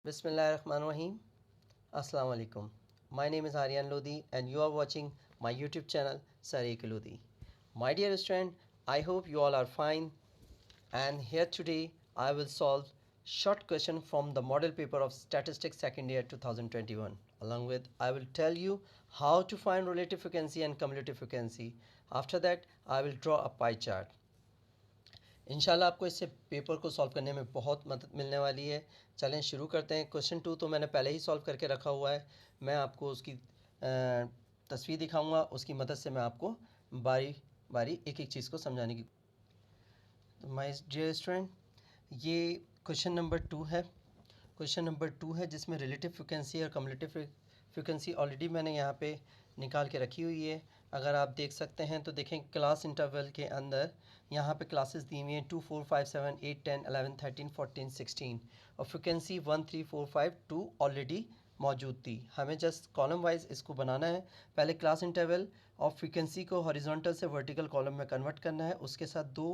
Bismillahirrahmanirrahim. Assalamu alaikum. My name is Aryan Lodi and you are watching my YouTube channel Sareek Lodi. My dear student, I hope you all are fine, and here today I will solve short question from the model paper of Statistics second year 2021. Along with I will tell you how to find relative frequency and cumulative frequency. After that I will draw a pie chart. इंशाल्लाह आपको इससे paper को solve करने में बहुत मदद मिलने वाली है। चलें शुरू करते हैं। क्वेश्चन 2 तो मैंने पहले ही सॉल्व करके रखा हुआ है, मैं आपको उसकी तस्वीर दिखाऊंगा, उसकी मदद से मैं आपको बारी बारी एक एक चीज़ को समझाने की। तो माय डियर स्टूडेंट, ये क्वेश्चन नंबर 2 है। क्वेश्चन नंबर 2 है जिसमें रिलेटिव फ्रिक्वेंसी और कम्युलेटिव फ्रिक्वेंसी ऑलरेडी मैंने यहाँ पे निकाल के रखी हुई है। अगर आप देख सकते हैं तो देखें क्लास इंटरवल के अंदर यहाँ पे क्लासेस दी हुई हैं 2 4 5 7 8 10 11 13 14 16 और फ्रिक्वेंसी 1 3 4 5 2 ऑलरेडी मौजूद थी। हमें जस्ट कॉलम वाइज इसको बनाना है। पहले क्लास इंटरवल और फ्रीक्वेंसी को हॉरिजॉन्टल से वर्टिकल कॉलम में कन्वर्ट करना है। उसके साथ 2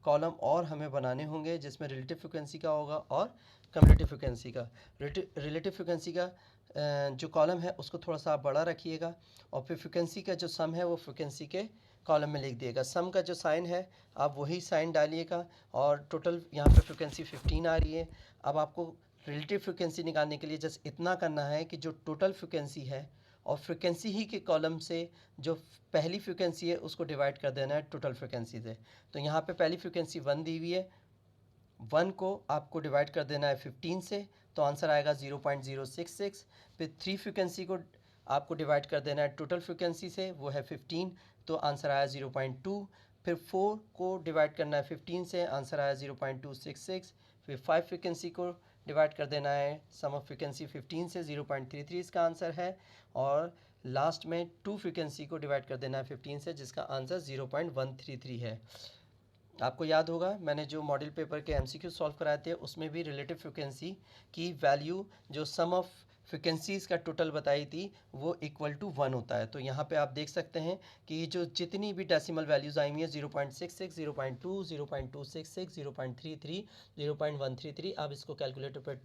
कॉलम और हमें बनाने होंगे जिसमें रिलेटिव फ्रिक्वेंसी का होगा और कम्युलेटिव फ्रिक्वेंसी का। रिलेटिव फ्रिक्वेंसी का जो कॉलम है उसको थोड़ा सा आप बड़ा रखिएगा और फिर फ्रिक्वेंसी का जो सम है वो फ्रिक्वेंसी के कॉलम में लिख दिएगा। सम का जो साइन है आप वही साइन डालिएगा और टोटल यहाँ पे फ्रिक्वेंसी 15 आ रही है। अब आपको रिलेटिव फ्रिक्वेंसी निकालने के लिए जस्ट इतना करना है कि जो टोटल फ्रिक्वेंसी है और फ्रिक्वेंसी ही के कॉलम से जो पहली फ्रिक्वेंसी है उसको डिवाइड कर देना है टोटल फ्रिक्वेंसी से। तो यहाँ पे पहली फ्रिक्वेंसी 1 दी हुई है, 1 को आपको डिवाइड कर देना है 15 से, तो आंसर आएगा 0.066। फिर 3 फ्रिक्वेंसी को आपको डिवाइड कर देना है टोटल फ्रिक्वेंसी से, वो है 15, तो आंसर आया 0.2। फिर 4 को डिवाइड करना है 15 से, आंसर आया 0.266। फिर 5 फ्रिक्वेंसी को डिवाइड कर देना है सम ऑफ फ्रिक्वेंसी 15 से, 0.33 इसका आंसर है। और लास्ट में 2 फ्रिक्वेंसी को डिवाइड कर देना है 15 से, जिसका आंसर 0.133 है। आपको याद होगा मैंने जो मॉडल पेपर के एमसीक्यू सॉल्व कराए थे उसमें भी रिलेटिव फ्रिक्वेंसी की वैल्यू जो सम ऑफ फ्रिक्वेंसीज़ का टोटल बताई थी वो इक्वल टू 1 होता है। तो यहाँ पे आप देख सकते हैं कि जो जितनी भी डेसिमल वैल्यूज़ आई हुई हैं 0.66, 0.2, 0.266, 0.33, 0.133, आप इसको कैलकुलेटर पर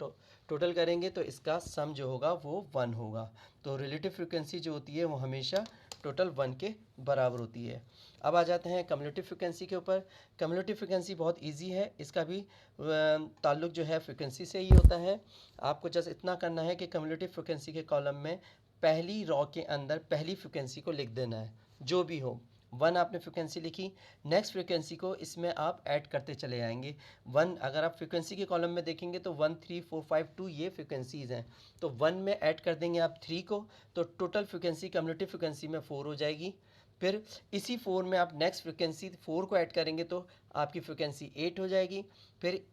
टोटल करेंगे तो इसका सम जो होगा वो 1 होगा। तो रिलेटिव फ्रिक्वेंसी जो होती है वो हमेशा टोटल 1 के बराबर होती है। अब आ जाते हैं कम्युलेटिव फ्रिक्वेंसी के ऊपर। कम्युलेटिव फ्रिक्वेंसी बहुत इजी है, इसका भी ताल्लुक जो है फ्रिक्वेंसी से ही होता है। आपको जस्ट इतना करना है कि कम्युलेटिव फ्रिक्वेंसी के कॉलम में पहली रॉ के अंदर पहली फ्रिक्वेंसी को लिख देना है, जो भी हो। 1 आपने फ्रिक्वेंसी लिखी, नेक्स्ट फ्रिक्वेंसी को इसमें आप ऐड करते चले आएंगे। 1 अगर आप फ्रिक्वेंसी के कॉलम में देखेंगे तो 1 3 4 5 2 ये फ्रिक्वेंसीज़ हैं, तो 1 में ऐड कर देंगे आप 3 को, तो टोटल फ्रिक्वेंसी कम्युलेटिव फ्रिक्वेंसी में 4 हो जाएगी। फिर इसी 4 में आप नेक्स्ट फ्रिक्वेंसी 4 को ऐड करेंगे तो आपकी फ्रिक्वेंसी 8 हो जाएगी। फिर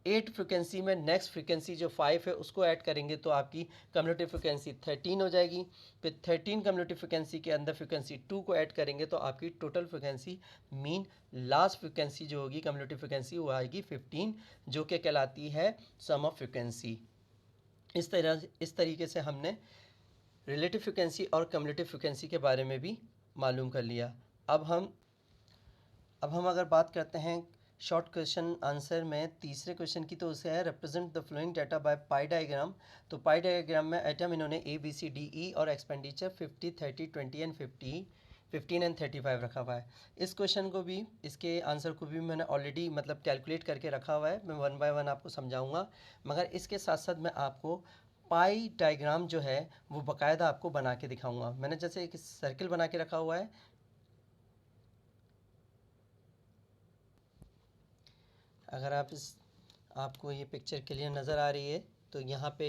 8 फ्रिक्वेंसी में नेक्स्ट फ्रिक्वेंसी जो 5 है उसको ऐड करेंगे तो आपकी कम्युलेटिव फ्रिक्वेंसी 13 हो जाएगी। फिर 13 कम्युलेटिव फ्रिक्वेंसी के अंदर फ्रिक्वेंसी 2 को ऐड करेंगे तो आपकी total frequency mean last frequency जो होगी कम्युलेटिव फ्रिक्वेंसी वो आएगी 15, जो कि कहलाती है सम ऑफ फ्रिक्वेंसी। इस तरीके से हमने रिलेटिव फ्रिक्वेंसी और कम्युलेटिव फ्रिक्वेंसी के बारे में भी मालूम कर लिया। अब हम अगर बात करते हैं शॉर्ट क्वेश्चन आंसर में तीसरे क्वेश्चन की, तो उसे है represent the flowing data by pi diagram. तो पाई डायग्राम में आइटम इन्होंने ए बी सी डी ई और एक्सपेंडिचर 50 30 20 एंड 15 एंड 35 रखा हुआ है। इस क्वेश्चन को भी, इसके आंसर को भी मैंने ऑलरेडी मतलब कैलकुलेट करके रखा हुआ है, मैं 1 बाय 1 आपको समझाऊंगा। मगर इसके साथ साथ मैं आपको पाई डायग्राम जो है वो बाकायदा आपको बना के दिखाऊंगा। मैंने जैसे एक सर्किल बना के रखा हुआ है, अगर आपको ये पिक्चर क्लियर नज़र आ रही है तो यहाँ पे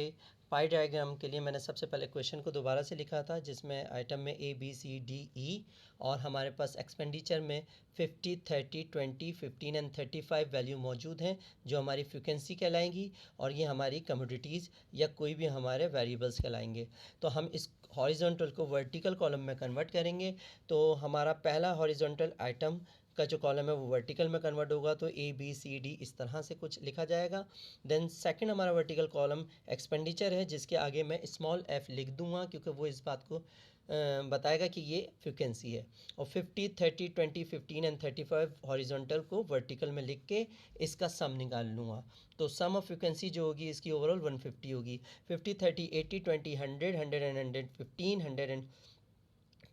पाई डायग्राम के लिए मैंने सबसे पहले क्वेश्चन को दोबारा से लिखा था, जिसमें आइटम में ए बी सी डी ई और हमारे पास एक्सपेंडिचर में 50 30 20 15 एंड 35 वैल्यू मौजूद हैं जो हमारी फ्रिक्वेंसी कहलाएंगी और ये हमारी कमोडिटीज़ या कोई भी हमारे वेरिएबल्स कहलाएंगे। तो हम इस हॉरिजॉन्टल को वर्टिकल कॉलम में कन्वर्ट करेंगे। तो हमारा पहला हॉरिजॉन्टल आइटम का जो कॉलम है वो वर्टिकल में कन्वर्ट होगा, तो ए बी सी डी इस तरह से कुछ लिखा जाएगा। देन सेकंड हमारा वर्टिकल कॉलम एक्सपेंडिचर है, जिसके आगे मैं स्मॉल एफ लिख दूंगा क्योंकि वो इस बात को बताएगा कि ये फ्रिक्वेंसी है। और 50, 30, 20, 15 एंड 35 हॉरिजॉन्टल को वर्टिकल में लिख के इसका सम निकाल लूँगा। तो सम ऑफ फ्रिक्वेंसी जो होगी इसकी ओवरऑल 150 होगी। 50, 30, 80, 20, 100, 100 एंड 115,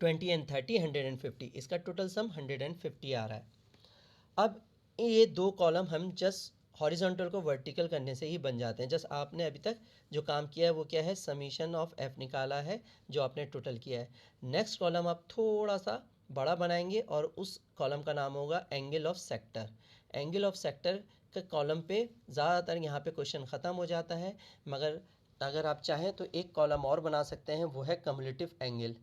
120 एंड 30, 150, इसका टोटल सम 150 आ रहा है। अब ये दो कॉलम हम जस्ट हॉरिजॉन्टल को वर्टिकल करने से ही बन जाते हैं। जस्ट आपने अभी तक जो काम किया है वो क्या है, समीशन ऑफ एफ निकाला है जो आपने टोटल किया है। नेक्स्ट कॉलम आप थोड़ा सा बड़ा बनाएंगे और उस कॉलम का नाम होगा angle of sector. Angle of sector के कॉलम पे ज़्यादातर यहाँ पे क्वेश्चन ख़त्म हो जाता है, मगर अगर आप चाहें तो एक कॉलम और बना सकते हैं, वो है कम्युलेटिव एंगल।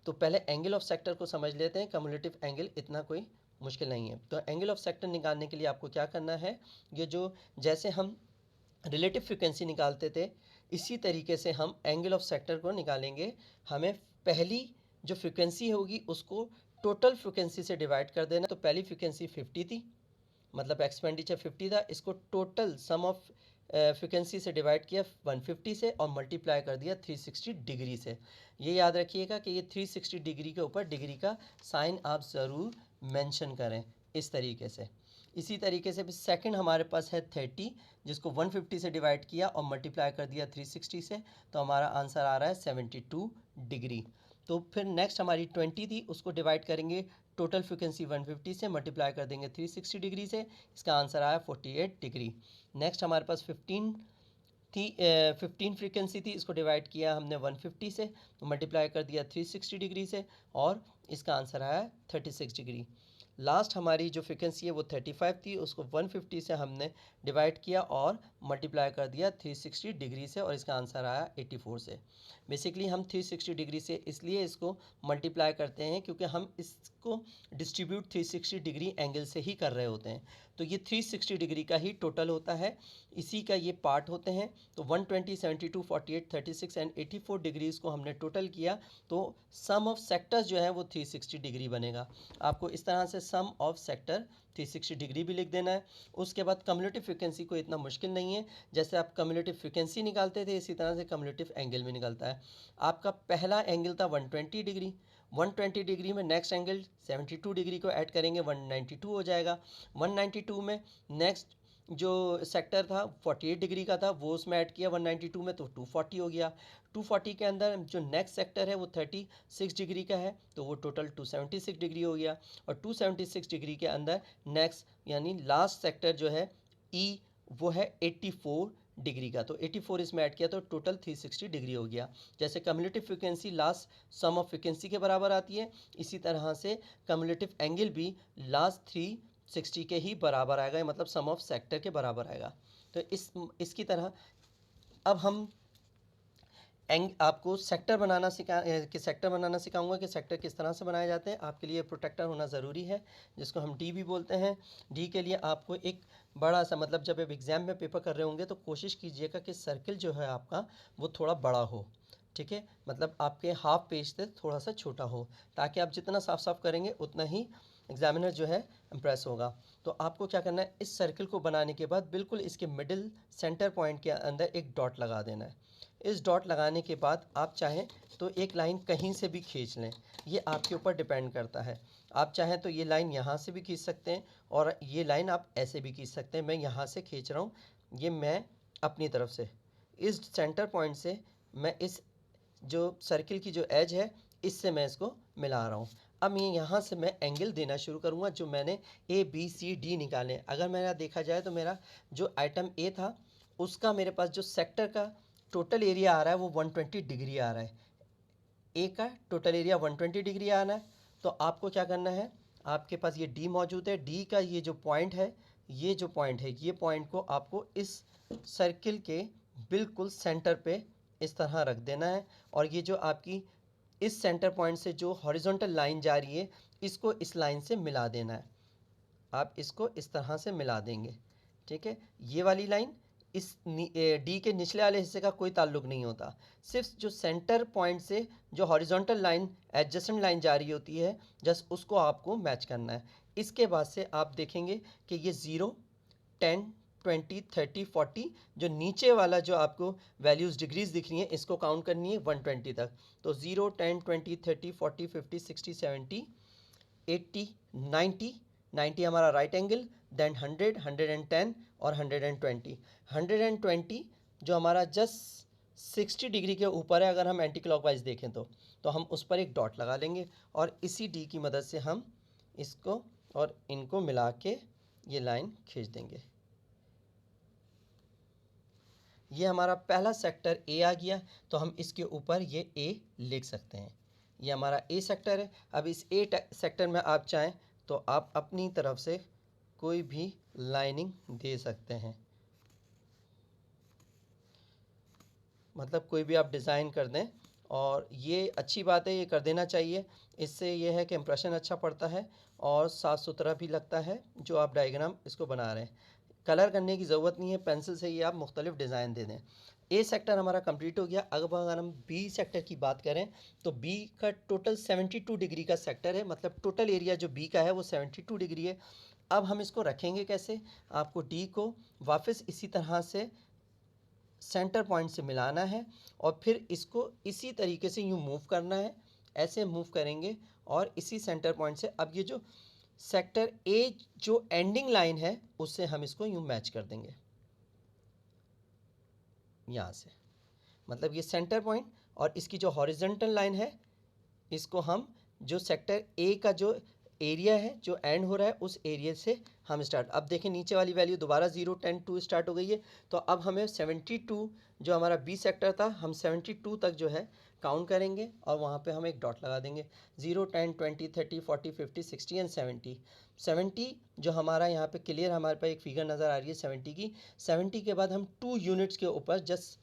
तो पहले एंगल ऑफ सेक्टर को समझ लेते हैं। कम्युलेटिव एंगल इतना कोई मुश्किल नहीं है। तो एंगल ऑफ सेक्टर निकालने के लिए आपको क्या करना है, ये जो जैसे हम रिलेटिव फ्रिक्वेंसी निकालते थे इसी तरीके से हम एंगल ऑफ सेक्टर को निकालेंगे। हमें पहली जो फ्रिक्वेंसी होगी उसको टोटल फ्रिक्वेंसी से डिवाइड कर देना। तो पहली फ्रिक्वेंसी 50 थी, मतलब एक्सपेंडिचर 50 था, इसको टोटल सम ऑफ फ्रिक्वेंसी से डिवाइड किया 150 से और मल्टीप्लाई कर दिया 360 डिग्री से। ये याद रखिएगा कि ये 360 डिग्री के ऊपर डिग्री का साइन आप ज़रूर मेंशन करें इस तरीके से। इसी तरीके से भी सेकंड हमारे पास है 30, जिसको 150 से डिवाइड किया और मल्टीप्लाई कर दिया 360 से, तो हमारा आंसर आ रहा है 72 डिग्री। तो फिर नेक्स्ट हमारी 20 थी, उसको डिवाइड करेंगे टोटल फ्रिक्वेंसी 150 से, मल्टीप्लाई कर देंगे 360 डिग्री से, इसका आंसर आया 48 डिग्री। नेक्स्ट हमारे पास 15 थी, 15 फ्रीक्वेंसी थी, इसको डिवाइड किया हमने 150 से, मल्टीप्लाई कर दिया 360 डिग्री से और इसका आंसर आया 36 डिग्री। लास्ट हमारी जो फ्रिक्वेंसी है वो 35 थी, उसको 150 से हमने डिवाइड किया और मल्टीप्लाई कर दिया 360 डिग्री से और इसका आंसर आया 84 से। बेसिकली हम 360 डिग्री से इसलिए इसको मल्टीप्लाई करते हैं क्योंकि हम इसको डिस्ट्रीब्यूट 360 डिग्री एंगल से ही कर रहे होते हैं। तो ये 360 डिग्री का ही टोटल होता है, इसी का ये पार्ट होते हैं। तो 120, 72, 48, 36 एंड 84 डिग्रीज़ को हमने टोटल किया, तो सम ऑफ सेक्टर्स जो है वो 360 डिग्री बनेगा। आपको इस तरह से सम ऑफ सेक्टर 360 डिग्री भी लिख देना है। उसके बाद कम्युलेटिव फ्रिक्वेंसी को इतना मुश्किल नहीं है, जैसे आप कम्युलेटिव फ्रिक्वेंसी निकालते थे इसी तरह से कम्युलेटिव एंगल भी निकलता है। आपका पहला एंगल था 120 डिग्री, 120 डिग्री में नेक्स्ट एंगल 72 डिग्री को ऐड करेंगे 192 हो जाएगा। 192 में नेक्स्ट जो सेक्टर था 48 डिग्री का था, वो उसमें ऐड किया 192 में, तो 240 हो गया। 240 के अंदर जो नेक्स्ट सेक्टर है वो 36 डिग्री का है, तो वो टोटल 276 डिग्री हो गया। और 276 डिग्री के अंदर नेक्स्ट यानी लास्ट सेक्टर जो है ई, वो है 84 डिग्री का, तो 84 इसमें ऐड किया तो टोटल 360 डिग्री हो गया। जैसे cumulative frequency last sum of frequency के बराबर आती है, इसी तरह से कम्युलेटिव एंगल भी लास्ट 360 के ही बराबर आएगा, मतलब सम ऑफ सेक्टर के बराबर आएगा। तो इसकी तरह अब हम आपको सेक्टर बनाना सिखाऊंगा कि सेक्टर किस तरह से बनाए जाते हैं। आपके लिए प्रोटेक्टर होना ज़रूरी है, जिसको हम डी भी बोलते हैं। डी के लिए आपको एक बड़ा सा, मतलब जब आप एग्ज़ाम में पेपर कर रहे होंगे तो कोशिश कीजिएगा कि सर्किल जो है आपका वो थोड़ा बड़ा हो, ठीक है, मतलब आपके हाफ पेज से थोड़ा सा छोटा हो, ताकि आप जितना साफ साफ करेंगे उतना ही एग्जामिनर जो है इम्प्रेस होगा। तो आपको क्या करना है, इस सर्किल को बनाने के बाद बिल्कुल इसके मिडिल सेंटर पॉइंट के अंदर एक डॉट लगा देना है। इस डॉट लगाने के बाद आप चाहें तो एक लाइन कहीं से भी खींच लें, ये आपके ऊपर डिपेंड करता है। आप चाहें तो ये लाइन यहाँ से भी खींच सकते हैं और ये लाइन आप ऐसे भी खींच सकते हैं। मैं यहाँ से खींच रहा हूँ, ये मैं अपनी तरफ से इस सेंटर पॉइंट से मैं इस जो सर्किल की जो एज है इससे मैं इसको मिला रहा हूँ। अब ये यहाँ से मैं एंगल देना शुरू करूँगा, जो मैंने ए बी सी डी निकाले। अगर मेरा देखा जाए तो मेरा जो आइटम ए था उसका मेरे पास जो सेक्टर का टोटल एरिया आ रहा है वो 120 डिग्री आ रहा है। ए का टोटल एरिया 120 डिग्री आना है। तो आपको क्या करना है, आपके पास ये डी मौजूद है, डी का ये जो पॉइंट है, ये जो पॉइंट है, ये पॉइंट को आपको इस सर्किल के बिल्कुल सेंटर पे इस तरह रख देना है। और ये जो आपकी इस सेंटर पॉइंट से जो हॉरिजॉन्टल लाइन जा रही है इसको इस लाइन से मिला देना है। आप इसको इस तरह से मिला देंगे, ठीक है। ये वाली लाइन इस डी के निचले वाले हिस्से का कोई ताल्लुक नहीं होता, सिर्फ जो सेंटर पॉइंट से जो हॉरिजॉन्टल लाइन एडजेसेंट लाइन जा रही होती है जस्ट उसको आपको मैच करना है। इसके बाद से आप देखेंगे कि ये 0, 10, 20, 30, 40, जो नीचे वाला जो आपको वैल्यूज़ डिग्रीज दिख रही हैं इसको काउंट करनी है 120 तक। तो 0, 10, 20, 30, 40, 50, 60, 70, 80, 90, 90 हमारा राइट एंगल, देन 100, 110 और 120। 120 जो हमारा जस्ट 60 डिग्री के ऊपर है, अगर हम एंटी क्लॉकवाइज देखें तो हम उस पर एक डॉट लगा लेंगे और इसी डी की मदद से हम इसको और इनको मिला के ये लाइन खींच देंगे। ये हमारा पहला सेक्टर ए आ गया, तो हम इसके ऊपर ये ए लिख सकते हैं। ये हमारा ए सेक्टर है। अब इस ए सेक्टर में आप चाहें तो आप अपनी तरफ से कोई भी लाइनिंग दे सकते हैं, मतलब कोई भी आप डिज़ाइन कर दें। और ये अच्छी बात है, ये कर देना चाहिए। इससे ये है कि इम्प्रेशन अच्छा पड़ता है और साफ़ सुथरा भी लगता है जो आप डायग्राम इसको बना रहे हैं। कलर करने की ज़रूरत नहीं है, पेंसिल से ही आप मुख्तलिफ डिज़ाइन दे दें। ए सेक्टर हमारा कंप्लीट हो गया। अब अगर हम बी सेक्टर की बात करें तो बी का टोटल 72 डिग्री का सेक्टर है, मतलब टोटल एरिया जो बी का है वो 72 डिग्री है। अब हम इसको रखेंगे कैसे? आपको डी को वापस इसी तरह से सेंटर पॉइंट से मिलाना है और फिर इसको इसी तरीके से यूँ मूव करना है। ऐसे मूव करेंगे और इसी सेंटर पॉइंट से अब ये जो सेक्टर ए जो एंडिंग लाइन है उससे हम इसको यूँ मैच कर देंगे यहाँ से। मतलब ये सेंटर पॉइंट और इसकी जो हॉरिजॉन्टल लाइन है इसको हम जो सेक्टर ए का जो एरिया है जो एंड हो रहा है उस एरिया से हम स्टार्ट। अब देखें नीचे वाली वैल्यू दोबारा 0, 10, 2 स्टार्ट हो गई है। तो अब हमें 72 जो हमारा बी सेक्टर था हम 72 तक जो है काउंट करेंगे और वहाँ पे हम एक डॉट लगा देंगे। 0, 10, 20, 30, 40, 50, 60 एंड 70। 70 जो हमारा यहाँ पे क्लियर हमारे पास एक फिगर नज़र आ रही है 70 की। 70 के बाद हम 2 यूनिट्स के ऊपर जस्ट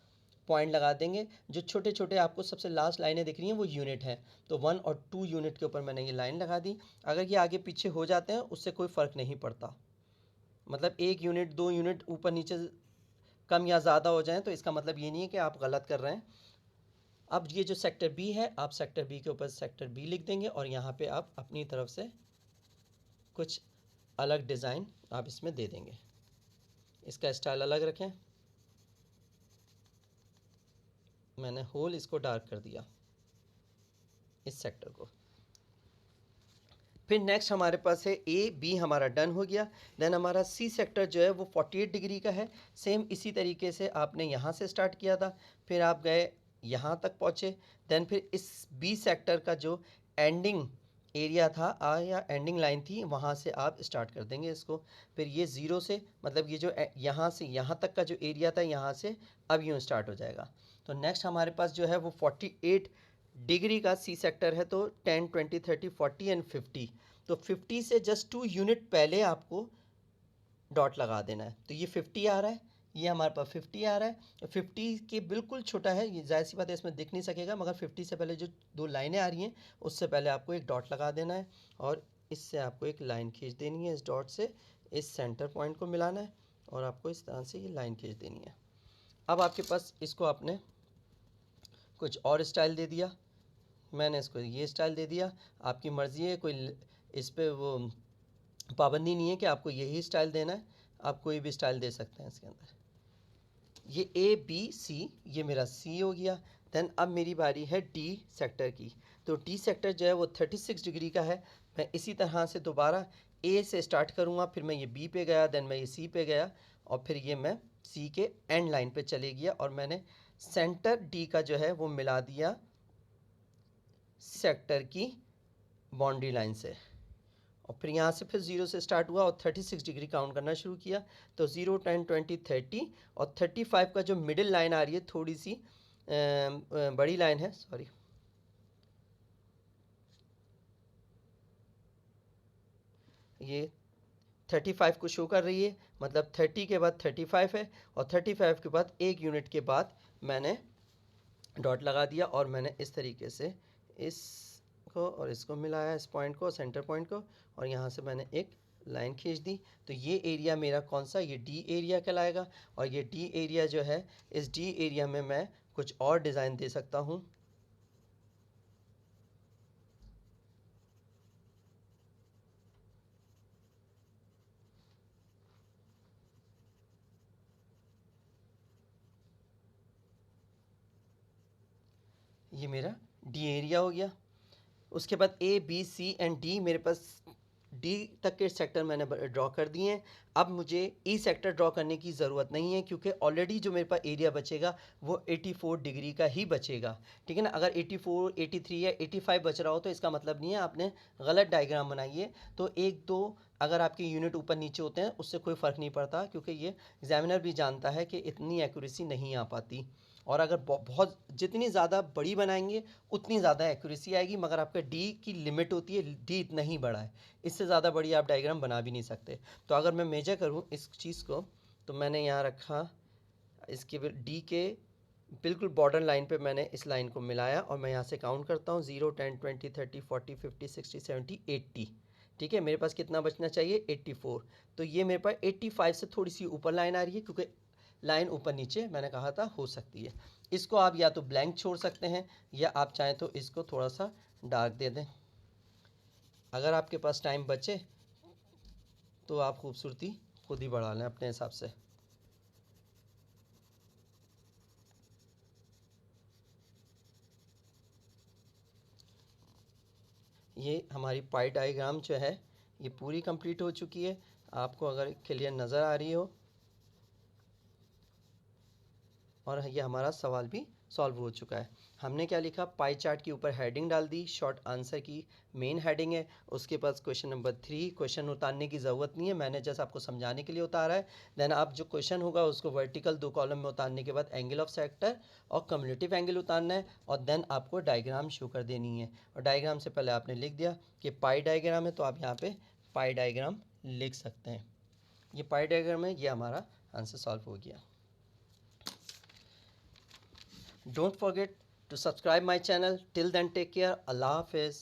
पॉइंट लगा देंगे। जो छोटे छोटे आपको सबसे लास्ट लाइनें दिख रही हैं वो यूनिट हैं, तो 1 और 2 यूनिट के ऊपर मैंने ये लाइन लगा दी। अगर ये आगे पीछे हो जाते हैं उससे कोई फ़र्क नहीं पड़ता, मतलब 1 यूनिट 2 यूनिट ऊपर नीचे कम या ज़्यादा हो जाएं तो इसका मतलब ये नहीं है कि आप गलत कर रहे हैं। अब ये जो सेक्टर बी है आप सेक्टर बी के ऊपर सेक्टर बी लिख देंगे और यहाँ पे आप अपनी तरफ से कुछ अलग डिज़ाइन आप इसमें दे देंगे। इसका स्टाइल अलग रखें। मैंने होल इसको डार्क कर दिया इस सेक्टर को। फिर नेक्स्ट हमारे पास है ए बी हमारा डन हो गया। देन हमारा सी सेक्टर जो है वो 48 डिग्री का है। सेम इसी तरीके से आपने यहाँ से स्टार्ट किया था, फिर आप गए यहाँ तक पहुँचे। देन फिर इस बी सेक्टर का जो एंडिंग एरिया था या एंडिंग लाइन थी वहाँ से आप स्टार्ट कर देंगे इसको। फिर ये ज़ीरो से मतलब ये जो यहाँ से यहाँ तक का जो एरिया था यहाँ से अब यूँ स्टार्ट हो जाएगा। तो नेक्स्ट हमारे पास जो है वो 48 डिग्री का सी सेक्टर है। तो 10, 20, 30, 40 एंड 50। तो 50 से जस्ट 2 यूनिट पहले आपको डॉट लगा देना है। तो ये 50 आ रहा है, ये हमारे पास 50 आ रहा है। 50 के बिल्कुल छोटा है, ये जाहिर सी बात है इसमें दिख नहीं सकेगा, मगर 50 से पहले जो 2 लाइनें आ रही हैं उससे पहले आपको एक डॉट लगा देना है और इससे आपको एक लाइन खींच देनी है। इस डॉट से इस सेंटर पॉइंट को मिलाना है और आपको इस तरह से ये लाइन खींच देनी है। अब आपके पास इसको आपने कुछ और स्टाइल दे दिया, मैंने इसको ये स्टाइल दे दिया। आपकी मर्ज़ी है, कोई इस पे वो पाबंदी नहीं है कि आपको यही स्टाइल देना है, आप कोई भी स्टाइल दे सकते हैं इसके अंदर। ये ए बी सी, ये मेरा सी हो गया। देन अब मेरी बारी है डी सेक्टर की। तो डी सेक्टर जो है वो 36 डिग्री का है। मैं इसी तरह से दोबारा ए से स्टार्ट करूँगा, फिर मैं ये बी पे गया, देन मैं ये सी पे गया और फिर ये मैं सी के एंड लाइन पे चले गया और मैंने सेंटर डी का जो है वो मिला दिया सेक्टर की बाउंड्री लाइन से। और फिर यहाँ से फिर 0 से स्टार्ट हुआ और 36 डिग्री काउंट करना शुरू किया। तो 0, 10, 20, 30 और 35 का जो मिडिल लाइन आ रही है थोड़ी सी बड़ी लाइन है, सॉरी, ये 35 को शो कर रही है, मतलब 30 के बाद 35 है और 35 के बाद 1 यूनिट के बाद मैंने डॉट लगा दिया और मैंने इस तरीके से इसको और इसको मिलाया, इस पॉइंट को, सेंटर पॉइंट को, और यहाँ से मैंने एक लाइन खींच दी। तो ये एरिया मेरा कौन सा, ये डी एरिया कहलाएगा। और ये डी एरिया जो है, इस डी एरिया में मैं कुछ और डिज़ाइन दे सकता हूँ। ये मेरा डी एरिया हो गया। उसके बाद A B C and D, मेरे पास डी तक के सेक्टर मैंने ड्रॉ कर दिए हैं। अब मुझे ई सेक्टर ड्रॉ करने की ज़रूरत नहीं है, क्योंकि ऑलरेडी जो मेरे पास एरिया बचेगा वो 84 डिग्री का ही बचेगा। ठीक है ना। अगर 84, 83 या 85 बच रहा हो तो इसका मतलब नहीं है आपने गलत डायग्राम बनाई है। तो एक दो अगर आपके यूनिट ऊपर नीचे होते हैं उससे कोई फ़र्क नहीं पड़ता, क्योंकि ये एग्जामिनर भी जानता है कि इतनी एक्यूरेसी नहीं आ पाती। और अगर बहुत जितनी ज़्यादा बड़ी बनाएंगे उतनी ज़्यादा एक्यूरेसी आएगी, मगर आपका डी की लिमिट होती है, डी इतना ही बड़ा है, इससे ज़्यादा बड़ी आप डायग्राम बना भी नहीं सकते। तो अगर मैं मेजर करूँ इस चीज़ को, तो मैंने यहाँ रखा इसके डी के बिल्कुल बॉर्डर लाइन पे मैंने इस लाइन को मिलाया, और मैं यहाँ से काउंट करता हूँ 0, 10, 20, 30, 40, 50, 60, 70, 80। ठीक है, मेरे पास कितना बचना चाहिए 84। तो ये मेरे पास 85 से थोड़ी सी ऊपर लाइन आ रही है, क्योंकि लाइन ऊपर नीचे मैंने कहा था हो सकती है। इसको आप या तो ब्लैंक छोड़ सकते हैं, या आप चाहें तो इसको थोड़ा सा डार्क दे दें। अगर आपके पास टाइम बचे तो आप खूबसूरती खुद ही बढ़ा लें अपने हिसाब से। ये हमारी पाई डायग्राम जो है ये पूरी कंप्लीट हो चुकी है। आपको अगर क्लियर नज़र आ रही हो, और ये हमारा सवाल भी सॉल्व हो चुका है। हमने क्या लिखा, पाई चार्ट के ऊपर हेडिंग डाल दी, शॉर्ट आंसर की मेन हेडिंग है। उसके पास क्वेश्चन नंबर 3, क्वेश्चन उतारने की ज़रूरत नहीं है, मैंने जस्ट आपको समझाने के लिए उतारा है। देन आप जो क्वेश्चन होगा उसको वर्टिकल 2 कॉलम में उतारने के बाद एंगल ऑफ सेक्टर और कम्युलेटिव एंगल उतारना है, और देन आपको डायग्राम शो कर देनी है। और डायग्राम से पहले आपने लिख दिया कि पाई डायग्राम है, तो आप यहाँ पर पाई डायग्राम लिख सकते हैं। ये पाई डायग्राम है, ये हमारा आंसर सॉल्व हो गया। Don't forget to subscribe my channel. Till then, take care. Allah Hafiz.